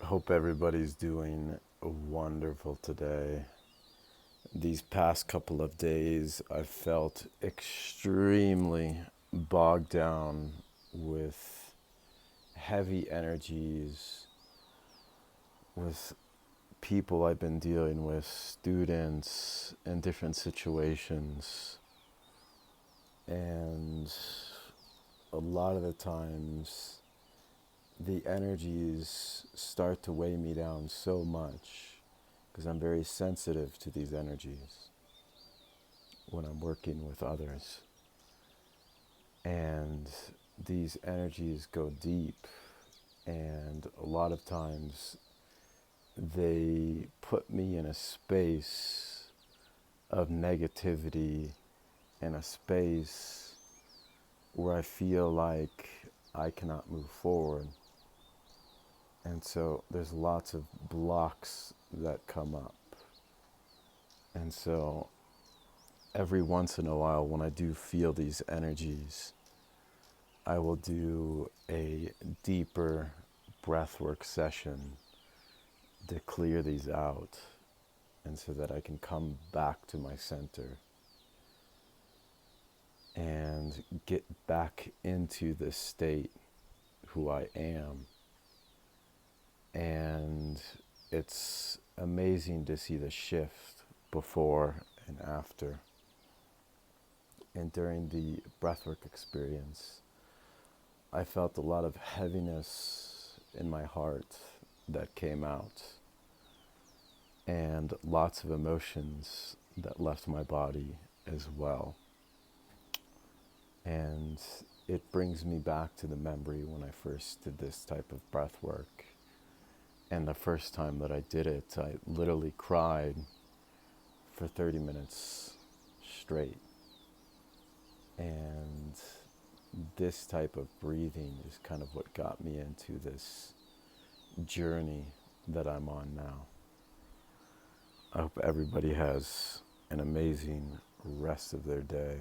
Hope everybody's doing wonderful today. These past couple of days, I've felt extremely bogged down with heavy energies, with people I've been dealing with, students in different situations. And a lot of the times, the energies start to weigh me down so much because I'm very sensitive to these energies when I'm working with others. And these energies go deep, and a lot of times they put me in a space of negativity, in a space where I feel like I cannot move forward. And so there's lots of blocks that come up. And so every once in a while, when I do feel these energies, I will do a deeper breathwork session to clear these out and so that I can come back to my center and get back into this state who I am. And it's amazing to see the shift before and after. And during the breathwork experience, I felt a lot of heaviness in my heart that came out, and lots of emotions that left my body as well. And it brings me back to the memory when I first did this type of breath work. And the first time that I did it, I literally cried for 30 minutes straight. And this type of breathing is kind of what got me into this journey that I'm on now. I hope everybody has an amazing rest of their day.